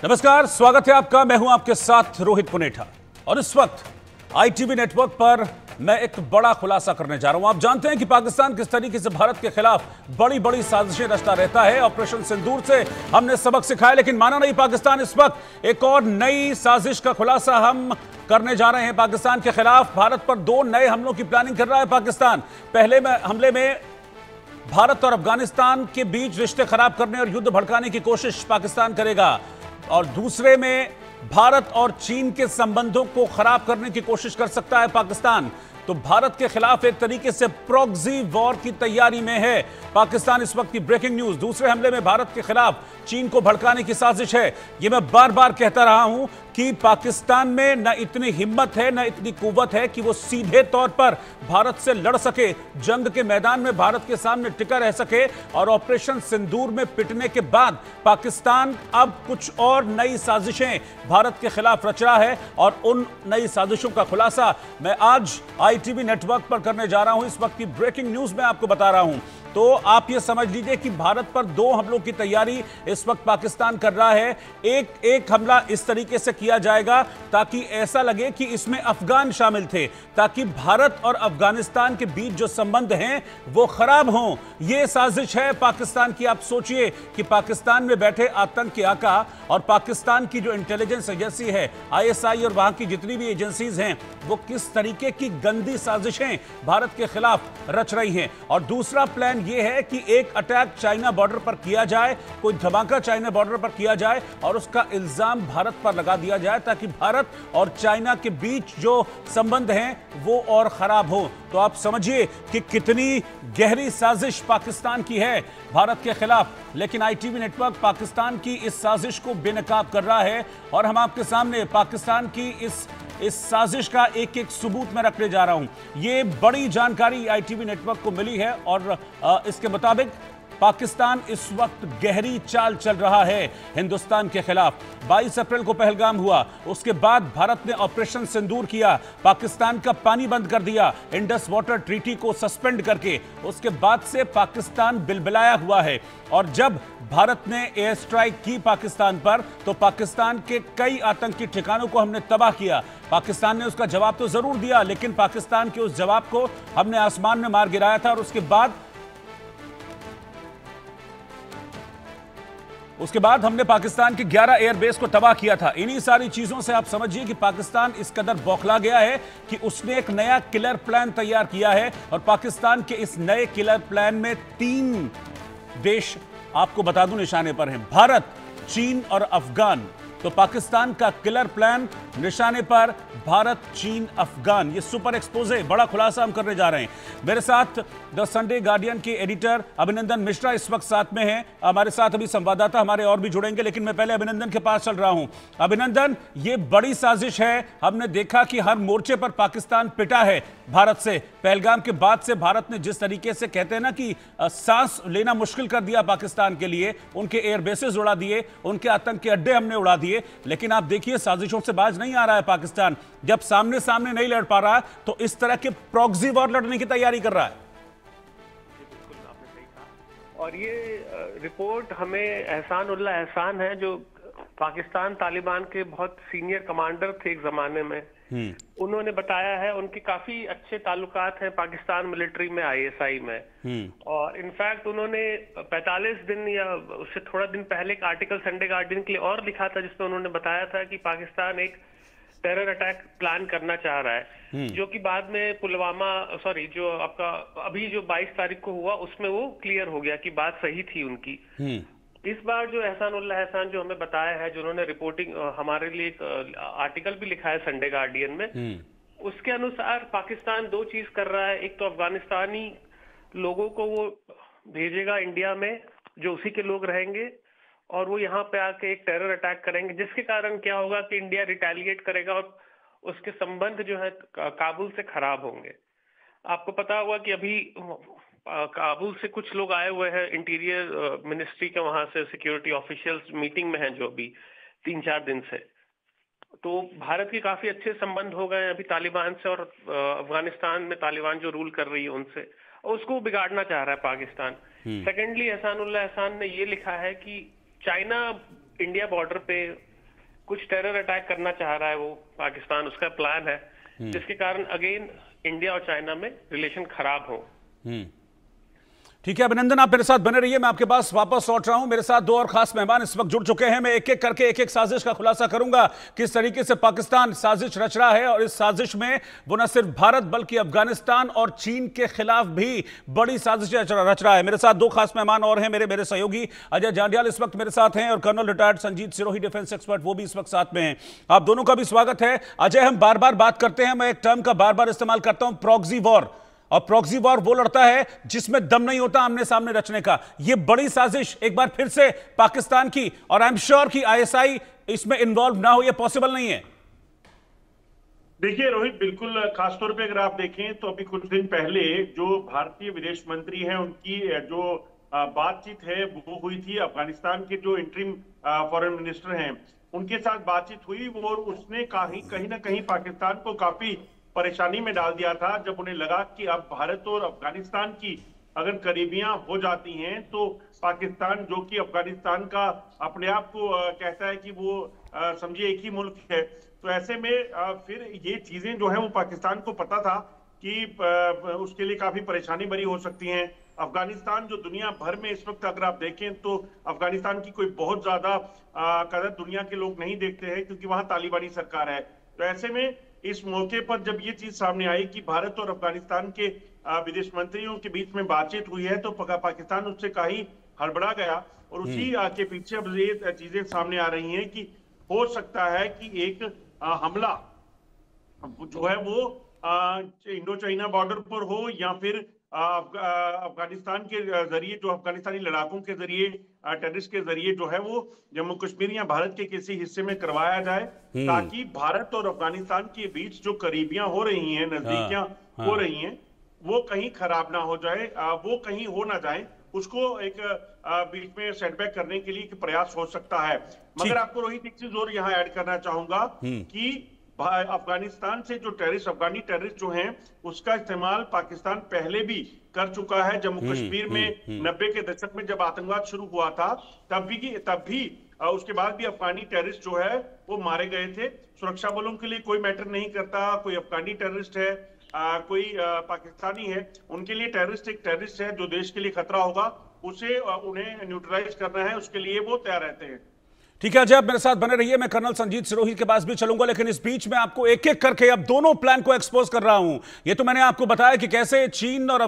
नमस्कार, स्वागत है आपका। मैं हूं आपके साथ रोहित पुनेठा और इस वक्त आईटीवी नेटवर्क पर मैं एक बड़ा खुलासा करने जा रहा हूं। आप जानते हैं कि पाकिस्तान किस तरीके से भारत के खिलाफ बड़ी बड़ी साजिशें रचता रहता है। ऑपरेशन सिंदूर से हमने सबक सिखाया, लेकिन माना नहीं पाकिस्तान। इस वक्त एक और नई साजिश का खुलासा हम करने जा रहे हैं पाकिस्तान के खिलाफ। भारत पर 2 नए हमलों की प्लानिंग कर रहा है पाकिस्तान। पहले हमले में भारत और अफगानिस्तान के बीच रिश्ते खराब करने और युद्ध भड़काने की कोशिश पाकिस्तान करेगा, और दूसरे में भारत और चीन के संबंधों को खराब करने की कोशिश कर सकता है पाकिस्तान। तो भारत के खिलाफ एक तरीके से प्रॉक्सी वॉर की तैयारी में है पाकिस्तान। इस वक्त की ब्रेकिंग न्यूज, दूसरे हमले में भारत के खिलाफ चीन को भड़काने की साजिश है। यह मैं बार बार कहता रहा हूं कि पाकिस्तान में न इतनी हिम्मत है, न इतनी कुव्वत है कि वो सीधे तौर पर भारत से लड़ सके, जंग के मैदान में भारत के सामने टिका रह सके। और ऑपरेशन सिंदूर में पिटने के बाद पाकिस्तान अब कुछ और नई साजिशें भारत के खिलाफ रच रहा है, और उन नई साजिशों का खुलासा मैं आज आईटीवी नेटवर्क पर करने जा रहा हूं। इस वक्त की ब्रेकिंग न्यूज में आपको बता रहा हूं। तो आप ये समझ लीजिए कि भारत पर 2 हमलों की तैयारी इस वक्त पाकिस्तान कर रहा है। एक हमला इस तरीके से किया जाएगा ताकि ऐसा लगे कि इसमें अफगान शामिल थे, ताकि भारत और अफगानिस्तान के बीच जो संबंध हैं वो खराब हों। ये साजिश है पाकिस्तान की। आप सोचिए कि पाकिस्तान में बैठे आतंक के आका और पाकिस्तान की जो इंटेलिजेंस एजेंसी है आईएसआई और वहां की जितनी भी एजेंसीज हैं, वो किस तरीके की गंदी साजिशें भारत के खिलाफ रच रही हैं। और दूसरा प्लान यह है कि एक अटैक चाइना बॉर्डर पर किया जाए, कोई धमाका चाइना बॉर्डर पर किया जाए और उसका इल्जाम भारत पर लगा दिया जाए, ताकि भारत और चाइना के बीच जो संबंध हैं वो और खराब हो। तो आप समझिए कि कितनी गहरी साजिश पाकिस्तान की है भारत के खिलाफ। लेकिन आईटीवी नेटवर्क पाकिस्तान की इस साजिश को बेनकाब कर रहा है, और हम आपके सामने पाकिस्तान की इस साजिश का एक एक सबूत में रखने जा रहा हूं। यह बड़ी जानकारी आईटीवी नेटवर्क को मिली है, और इसके मुताबिक पाकिस्तान इस वक्त गहरी चाल चल रहा है हिंदुस्तान के खिलाफ। 22 अप्रैल को पहलगाम हुआ, उसके बाद भारत ने ऑपरेशन सिंदूर किया, पाकिस्तान का पानी बंद कर दिया इंडस वाटर ट्रीटी को सस्पेंड करके। उसके बाद से पाकिस्तान बिलबिलाया हुआ है, और जब भारत ने एयर स्ट्राइक की पाकिस्तान पर, तो पाकिस्तान के कई आतंकी ठिकानों को हमने तबाह किया। पाकिस्तान ने उसका जवाब तो जरूर दिया, लेकिन पाकिस्तान के उस जवाब को हमने आसमान में मार गिराया था। और उसके बाद हमने पाकिस्तान के 11 एयरबेस को तबाह किया था। इन्हीं सारी चीजों से आप समझिए कि पाकिस्तान इस कदर बौखला गया है कि उसने एक नया किलर प्लान तैयार किया है। और पाकिस्तान के इस नए किलर प्लान में 3 देश आपको बता दूं निशाने पर हैं, भारत, चीन और अफगान। तो पाकिस्तान का किलर प्लान निशाने पर भारत, चीन, अफगान। ये सुपर एक्सपोजे, बड़ा खुलासा हम करने जा रहे हैं। मेरे साथ द संडे गार्डियन के एडिटर अभिनंदन मिश्रा इस वक्त साथ में हैं। हमारे साथ अभी संवाददाता हमारे और भी जुड़ेंगे, लेकिन मैं पहले अभिनंदन के पास चल रहा हूं। अभिनंदन, ये बड़ी साजिश है। हमने देखा कि हर मोर्चे पर पाकिस्तान पिटा है भारत से। पहलगाम के बाद से भारत ने जिस तरीके से, कहते हैं ना कि सांस लेना मुश्किल कर दिया पाकिस्तान के लिए, उनके एयरबेसेस उड़ा दिए, उनके आतंक के अड्डे हमने उड़ा दिए। लेकिन आप देखिए साजिशों से बाज नहीं आ रहा है पाकिस्तान। जब सामने सामने नहीं लड़ पा रहा, तो इस तरह के प्रॉक्सी वॉर लड़ने की तैयारी कर रहा है। बिल्कुल, आपने सही कहा। और ये रिपोर्ट हमें एहसान उल्लाह एहसान है, जो पाकिस्तान तालिबान के बहुत सीनियर कमांडर थे एक जमाने में, उन्होंने बताया है। उनके काफी अच्छे ताल्लुकात हैं पाकिस्तान मिलिट्री में, आईएसआई में। और इनफैक्ट उन्होंने 45 दिन या उससे थोड़ा दिन पहले एक आर्टिकल संडे गार्डियन के लिए और लिखा था, जिसमें उन्होंने बताया था कि पाकिस्तान एक टेरर अटैक प्लान करना चाह रहा है, जो कि बाद में जो आपका अभी जो 22 तारीख को हुआ, उसमें वो क्लियर हो गया कि बात सही थी उनकी। इस बार जो एहसान उल्लाह एहसान जो हमें बताया है, जो उन्होंने रिपोर्टिंग हमारे लिए एक आर्टिकल भी लिखा है संडे गार्डियन में, उसके अनुसार पाकिस्तान 2 चीज कर रहा है। एक तो अफगानिस्तानी लोगों को वो भेजेगा इंडिया में, जो उसी के लोग रहेंगे, और वो यहाँ पे आके एक टेरर अटैक करेंगे, जिसके कारण क्या होगा कि इंडिया रिटेलिएट करेगा और उसके संबंध जो है काबुल से खराब होंगे। आपको पता होगा कि अभी काबुल से कुछ लोग आए हुए हैं इंटीरियर मिनिस्ट्री के, वहां से सिक्योरिटी ऑफिशियल्स मीटिंग में हैं, जो अभी 3-4 दिन से। तो भारत के काफी अच्छे संबंध हो गए अभी तालिबान से, और अफगानिस्तान में तालिबान जो रूल कर रही है उनसे, और उसको बिगाड़ना चाह रहा है पाकिस्तान। सेकेंडली एहसान उल्लाह एहसान ने ये लिखा है कि चाइना इंडिया बॉर्डर पे कुछ टेरर अटैक करना चाह रहा है वो पाकिस्तान, उसका प्लान है, जिसके कारण अगेन इंडिया और चाइना में रिलेशन खराब हो। ठीक है अभिनंदन, आप मेरे साथ बने रहिए, मैं आपके पास वापस लौट रहा हूं। मेरे साथ दो और खास मेहमान इस वक्त जुड़ चुके हैं। मैं एक एक करके एक एक साजिश का खुलासा करूंगा, किस तरीके से पाकिस्तान साजिश रच रहा है, और इस साजिश में वो न सिर्फ भारत बल्कि अफगानिस्तान और चीन के खिलाफ भी बड़ी साजिश रच रहा है। मेरे साथ दो खास मेहमान और हैं, मेरे सहयोगी अजय जांडियाल इस वक्त मेरे साथ हैं, और colonel retired Sanjeet Sirohi, defence expert, वो भी इस वक्त साथ में हैं। आप दोनों का भी स्वागत है। अजय, हम बार बार बात करते हैं, मैं एक टर्म का बार बार इस्तेमाल करता हूं, प्रॉक्सी वॉर, और प्रॉक्सी वॉर वो लड़ता है जिसमें दम नहीं होता आमने सामने रचने का। ये बड़ी साजिश एक बार फिर से पाकिस्तान की, और आई एम श्योर कि आईएसआई इसमें इन्वॉल्व ना हो, ये पॉसिबल नहीं है। देखिए रोहित, बिल्कुल, खासतौर पे अगर आप देखें तो अभी कुछ दिन पहले जो भारतीय विदेश मंत्री हैं उनकी जो बातचीत है वो हुई थी। अफगानिस्तान के जो इंटरिम फॉरेन मिनिस्टर हैं उनके साथ बातचीत हुई, वो उसने कहीं ना कहीं पाकिस्तान को काफी परेशानी में डाल दिया था, जब उन्हें लगा कि अब भारत और अफगानिस्तान की अगर करीबियां हो जाती हैं तो पाकिस्तान, जो कि अफगानिस्तान का अपने आप को कहता है कि वो समझिए एक ही मुल्क है, तो ऐसे में फिर ये चीजें जो है वो पाकिस्तान को पता था कि उसके लिए काफी परेशानी भरी हो सकती हैं। अफगानिस्तान जो दुनिया भर में इस वक्त अगर आप देखें तो अफगानिस्तान की कोई बहुत ज्यादा कदर दुनिया के लोग नहीं देखते हैं, क्योंकि वहां तालिबानी सरकार है। तो ऐसे में इस मौके पर जब ये चीज सामने आई कि भारत और अफगानिस्तान के विदेश मंत्रियों के बीच में बातचीत हुई है, तो पाकिस्तान उससे कहीं हड़बड़ा गया, और उसी के पीछे अब ये चीजें सामने आ रही हैं कि हो सकता है कि एक हमला जो है वो इंडो चाइना बॉर्डर पर हो, या फिर अफगानिस्तान के जरिए, जो अफगानिस्तानी लड़ाकों के जरिए, टेररिस्ट के जरिए जो है वो जम्मू कश्मीर या भारत के किसी हिस्से में करवाया जाए, ताकि भारत और अफगानिस्तान के बीच जो करीबियां हो रही हैं, नजदीकियां हो रही हैं, वो कहीं खराब ना हो जाए, वो कहीं हो ना जाए, उसको एक बीच में सेटबैक करने के लिए प्रयास हो सकता है। मगर आपको रोहित एक चीज और यहाँ ऐड करना चाहूंगा कि अफगानिस्तान से जो अफगानी टेररिस्ट जो हैं उसका इस्तेमाल पाकिस्तान पहले भी कर चुका है। जम्मू कश्मीर में 90 के दशक में जब आतंकवाद शुरू हुआ था तब भी उसके बाद भी अफगानी टेररिस्ट जो है वो मारे गए थे। सुरक्षा बलों के लिए कोई मैटर नहीं करता, कोई अफगानी टेररिस्ट है, कोई पाकिस्तानी है, उनके लिए टेररिस्ट एक टेररिस्ट है। जो देश के लिए खतरा होगा उसे उन्हें न्यूट्रलाइज करना है, उसके लिए वो तैयार रहते हैं। ठीक है अजय, आप मेरे साथ बने रहिए, मैं कर्नल संजीत सिरोही के पास भी चलूंगा, लेकिन इस बीच में आपको एक एक करके अब दोनों प्लान को एक्सपोज कर रहा हूं। ये तो मैंने आपको बताया कि कैसे चीन और